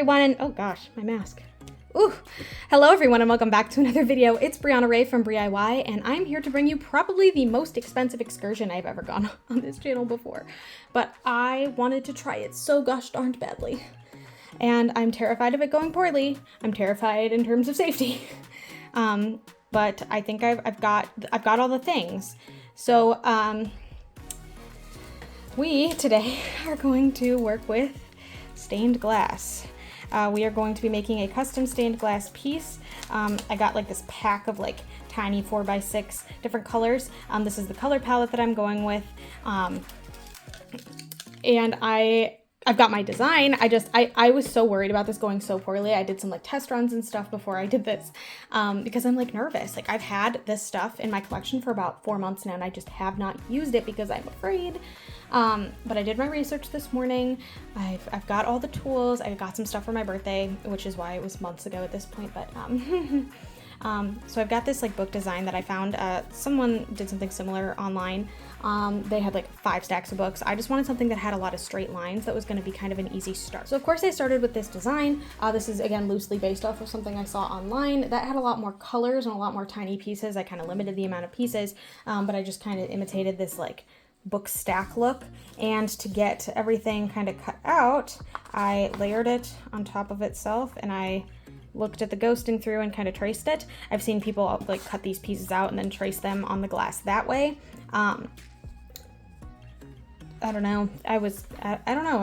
everyone, and oh gosh, my mask. Ooh, hello everyone and welcome back to another video. It's Brianna Ray from BriIY, and I'm here to bring you probably the most expensive excursion I've ever gone on this channel before. But I wanted to try it so gosh darned badly. And I'm terrified of it going poorly. I'm terrified in terms of safety. But I think I've got all the things. So we today are going to work with stained glass. We are going to be making a custom stained glass piece. I got like this pack of like tiny 4x6 different colors. This is the color palette that I'm going with. And I've got my design. I was so worried about this going so poorly. I did some like test runs and stuff before I did this because I'm like nervous. Like I've had this stuff in my collection for about 4 months now and I just have not used it because I'm afraid. But I did my research this morning. I've got all the tools. I got some stuff for my birthday, which is why it was months ago at this point. But so I've got this like book design that I found. Someone did something similar online. They had like 5 stacks of books. I just wanted something that had a lot of straight lines that was going to be kind of an easy start. So of course I started with this design. This is again loosely based off of something I saw online that had a lot more colors and a lot more tiny pieces. I kind of limited the amount of pieces, but I just kind of imitated this like book stack look. And to get everything kind of cut out, I layered it on top of itself and I looked at the ghosting through and kind of traced it. I've seen people like cut these pieces out and then trace them on the glass that way. I don't know. I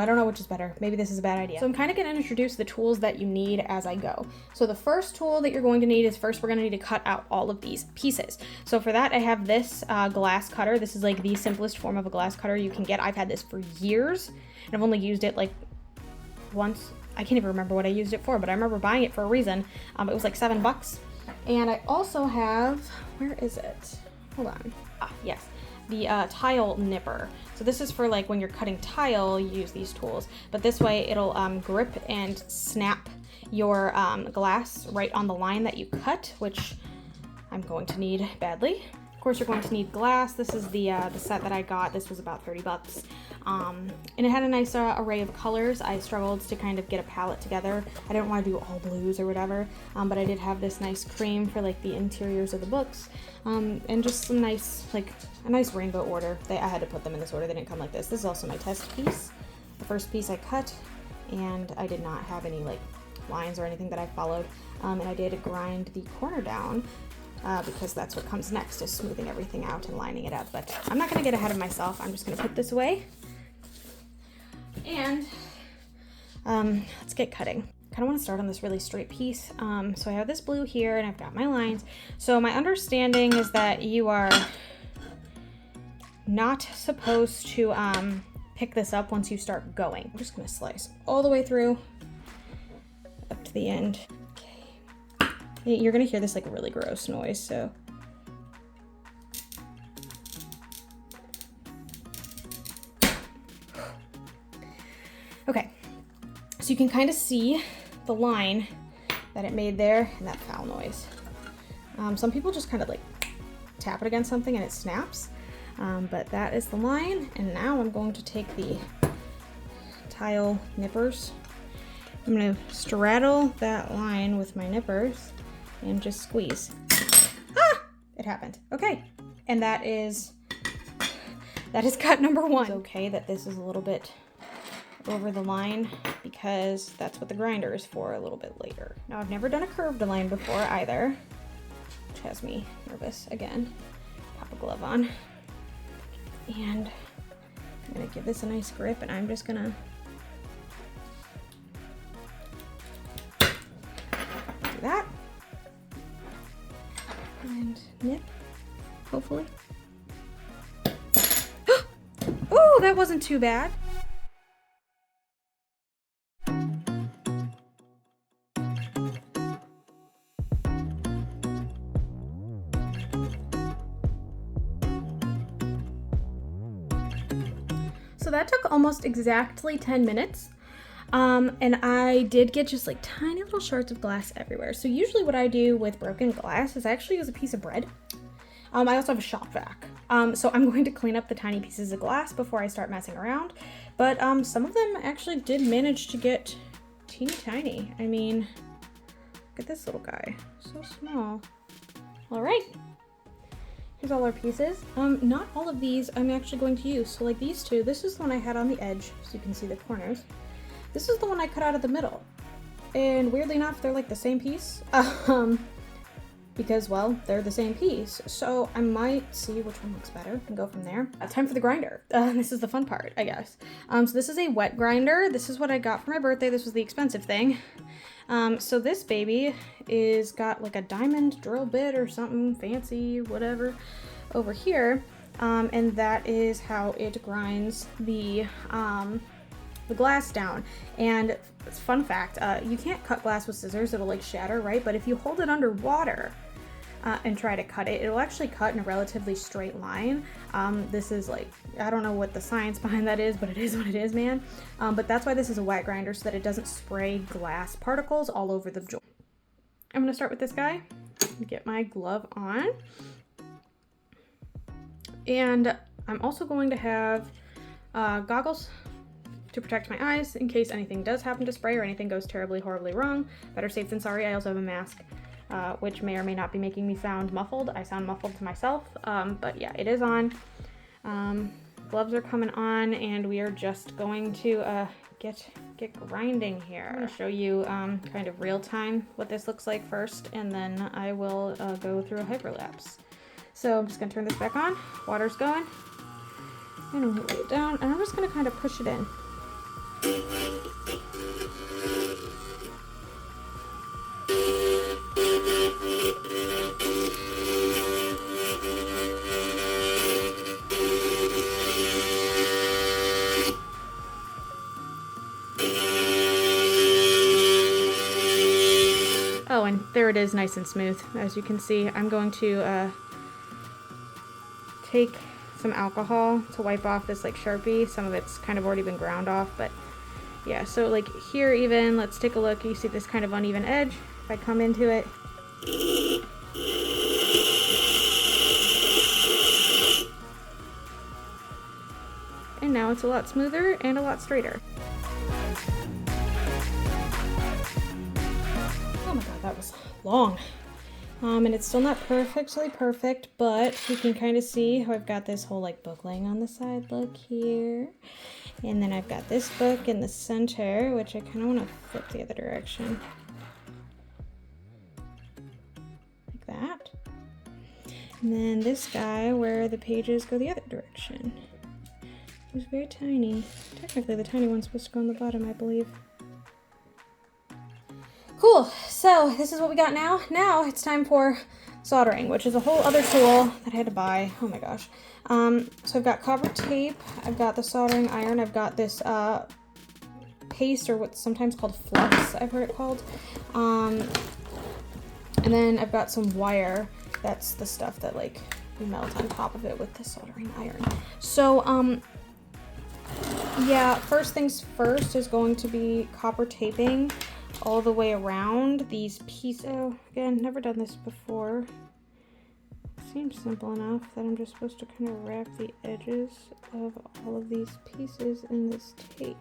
don't know which is better. Maybe this is a bad idea. So I'm kind of going to introduce the tools that you need as I go. So the first tool that you're going to need is first we're going to need to cut out all of these pieces. So for that I have this glass cutter. This is like the simplest form of a glass cutter you can get. I've had this for years and I've only used it like once. I can't even remember what I used it for, but I remember buying it for a reason. It was like $7. And I also have, where is it? Hold on. Yes. The tile nipper. So this is for like when you're cutting tile, you use these tools, but this way it'll grip and snap your glass right on the line that you cut, which I'm going to need badly. Of course, you're going to need glass. This is the set that I got. This was about $30. And it had a nice array of colors. I struggled to kind of get a palette together. I didn't want to do all blues or whatever, but I did have this nice cream for like the interiors of the books, and just some nice, like a nice rainbow order. I had to put them in this order. They didn't come like this. This is also my test piece. The first piece I cut, and I did not have any like lines or anything that I followed. And I did grind the corner down, because that's what comes next, is smoothing everything out and lining it up. But I'm not going to get ahead of myself. I'm just going to put this away and let's get cutting. I kind of want to start on this really straight piece. So I have this blue here and I've got my lines. So my understanding is that you are not supposed to pick this up once you start going. I'm just going to slice all the way through up to the end. You're gonna hear this like really gross noise, so. Okay, so you can kind of see the line that it made there and that foul noise. Some people just kind of like tap it against something and it snaps, but that is the line. And now I'm going to take the tile nippers. I'm gonna straddle that line with my nippers and just squeeze. It happened. Okay, and that is cut number 1. It's okay that this is a little bit over the line because that's what the grinder is for a little bit later. Now I've never done a curved line before either, which has me nervous again. Pop a glove on, and I'm gonna give this a nice grip, and I'm just gonna do that. And nip, hopefully. Oh, that wasn't too bad. So that took almost exactly 10 minutes. And I did get just like tiny little shards of glass everywhere. So usually what I do with broken glass is I actually use a piece of bread. I also have a shop vac. So I'm going to clean up the tiny pieces of glass before I start messing around. But some of them actually did manage to get teeny tiny. I mean, look at this little guy, so small. All right, here's all our pieces. Not all of these I'm actually going to use. So like these two, this is the one I had on the edge, so you can see the corners. This is the one I cut out of the middle. And weirdly enough, they're like the same piece. Because, well, they're the same piece. So I might see which one looks better and go from there. Time for the grinder. This is the fun part, I guess. So this is a wet grinder. This is what I got for my birthday. This was the expensive thing. So this baby is got like a diamond drill bit or something fancy, whatever, over here. And that is how it grinds the glass down. And fun fact, you can't cut glass with scissors, it'll like shatter, right? But if you hold it under water and try to cut it, it'll actually cut in a relatively straight line. This is like, I don't know what the science behind that is, but it is what it is, man. But that's why this is a wet grinder, so that it doesn't spray glass particles all over the joint. I'm gonna start with this guy, get my glove on. And I'm also going to have goggles to protect my eyes in case anything does happen to spray or anything goes terribly, horribly wrong. Better safe than sorry. I also have a mask, which may or may not be making me sound muffled. I sound muffled to myself, but yeah, it is on. Gloves are coming on, and we are just going to get grinding here. I'm gonna show you kind of real time what this looks like first, and then I will go through a hyperlapse. So I'm just gonna turn this back on. Water's going, and I'm gonna lay it down, and I'm just gonna kind of push it in. Oh, and there it is, nice and smooth. As you can see, I'm going to take some alcohol to wipe off this like Sharpie. Some of it's kind of already been ground off, but yeah, so like here even, let's take a look. You see this kind of uneven edge. If I come into it, and now it's a lot smoother and a lot straighter. Oh my god, that was long. And it's still not perfectly perfect, but you can kind of see how I've got this whole like book laying on the side. Look here. And then I've got this book in the center, which I kind of want to flip the other direction. Like that. And then this guy where the pages go the other direction. It's very tiny. Technically the tiny one's supposed to go on the bottom, I believe. Cool, so this is what we got now. Now it's time for soldering, which is a whole other tool that I had to buy. Oh my gosh. So I've got copper tape, I've got the soldering iron, I've got this paste, or what's sometimes called flux, I've heard it called. And then I've got some wire. That's the stuff that like you melt on top of it with the soldering iron. So yeah, first things first is going to be copper taping all the way around these pieces. Oh, again, never done this before. Seems simple enough that I'm just supposed to kind of wrap the edges of all of these pieces in this tape.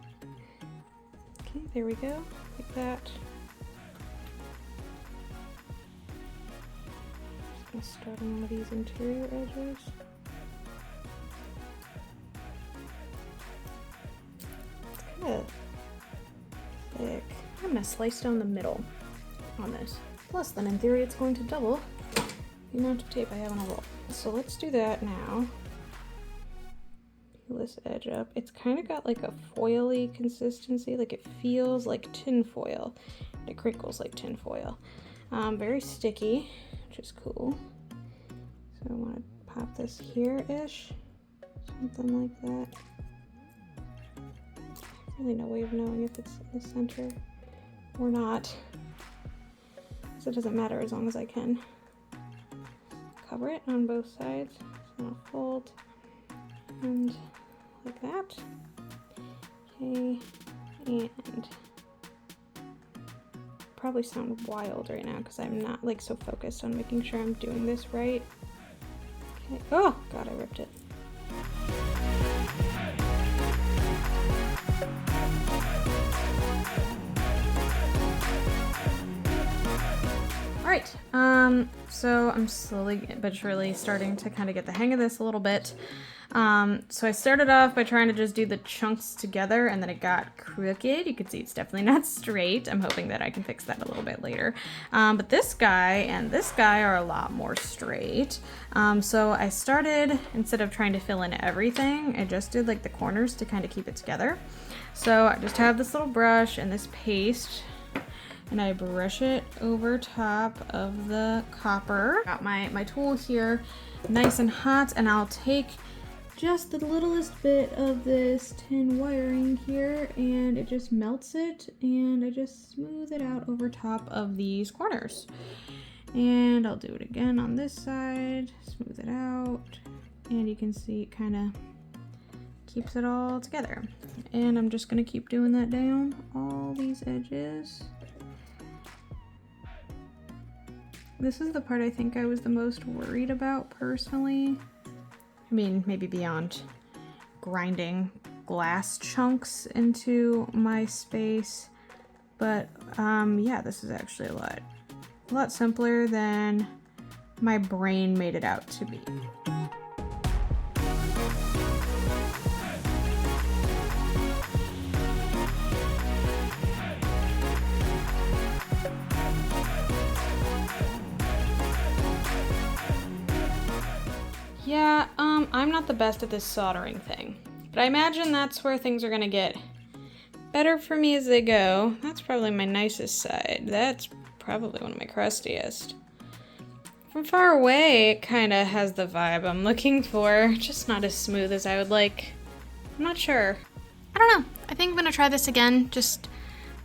Okay, there we go, like that. Just gonna start on one of these interior edges. It's kind of thick. I'm gonna slice down the middle on this. Plus, then in theory, it's going to double the amount of tape I have on a roll. So let's do that now. Peel this edge up. It's kind of got like a foily consistency, like it feels like tin foil. It crinkles like tin foil. Very sticky, which is cool. So I want to pop this here-ish, something like that. Really no way of knowing if it's in the center or not, so it doesn't matter as long as I can cover it on both sides. So I'll fold and like that. Okay, and probably sound wild right now because I'm not like so focused on making sure I'm doing this right. Okay. Oh god, I ripped it. All right, so I'm slowly but surely starting to kind of get the hang of this a little bit. So I started off by trying to just do the chunks together, and then it got crooked. You can see it's definitely not straight. I'm hoping that I can fix that a little bit later. But this guy and this guy are a lot more straight. So I started, instead of trying to fill in everything, I just did like the corners to kind of keep it together. So I just have this little brush and this paste, and I brush it over top of the copper. Got my tool here nice and hot, and I'll take just the littlest bit of this tin wiring here, and it just melts it, and I just smooth it out over top of these corners. And I'll do it again on this side, smooth it out, and you can see it kind of keeps it all together. And I'm just gonna keep doing that down all these edges. This is the part I think I was the most worried about personally. I mean, maybe beyond grinding glass chunks into my space, but yeah, this is actually a lot simpler than my brain made it out to be. Yeah, I'm not the best at this soldering thing, but I imagine that's where things are gonna get better for me as they go. That's probably my nicest side. That's probably one of my crustiest. From far away, it kind of has the vibe I'm looking for, just not as smooth as I would like. I'm not sure. I don't know. I think I'm gonna try this again, just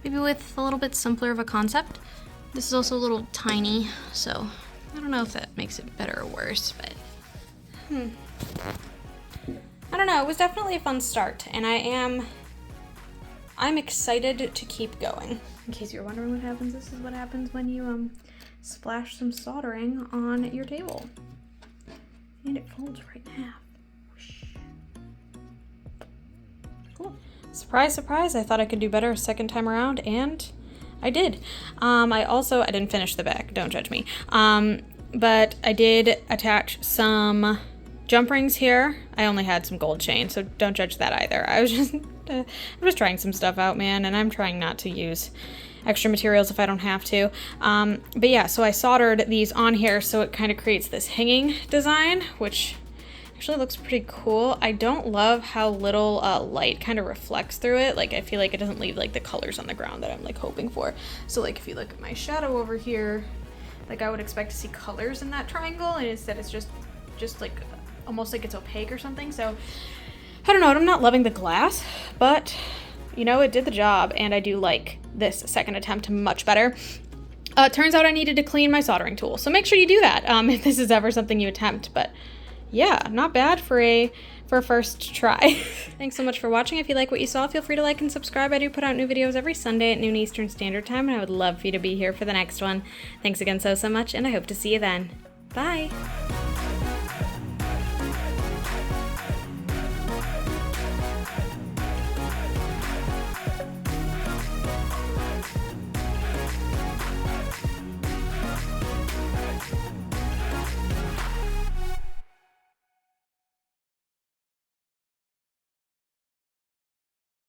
maybe with a little bit simpler of a concept. This is also a little tiny, so I don't know if that makes it better or worse, but I don't know, it was definitely a fun start, and I'm excited to keep going. In case you're wondering what happens, this is what happens when you splash some soldering on your table. And it folds right in half. Whoosh. Cool. Surprise, surprise, I thought I could do better a second time around, and I did. I didn't finish the back, don't judge me. But I did attach some jump rings here. I only had some gold chain, so don't judge that either. I was just I'm just trying some stuff out, man, and I'm trying not to use extra materials if I don't have to. But yeah, so I soldered these on here so it kind of creates this hanging design, which actually looks pretty cool. I don't love how little light kind of reflects through it. Like, I feel like it doesn't leave like the colors on the ground that I'm like hoping for. So like if you look at my shadow over here, like I would expect to see colors in that triangle, and instead it's just like almost like it's opaque or something. So I don't know, I'm not loving the glass, but you know, it did the job, and I do like this second attempt much better. Turns out I needed to clean my soldering tool, so make sure you do that if this is ever something you attempt. But yeah, not bad for a first try. Thanks so much for watching. If you like what you saw, feel free to like and subscribe. I do put out new videos every Sunday at noon Eastern Standard Time, and I would love for you to be here for the next one. Thanks again so much, and I hope to see you then. Bye!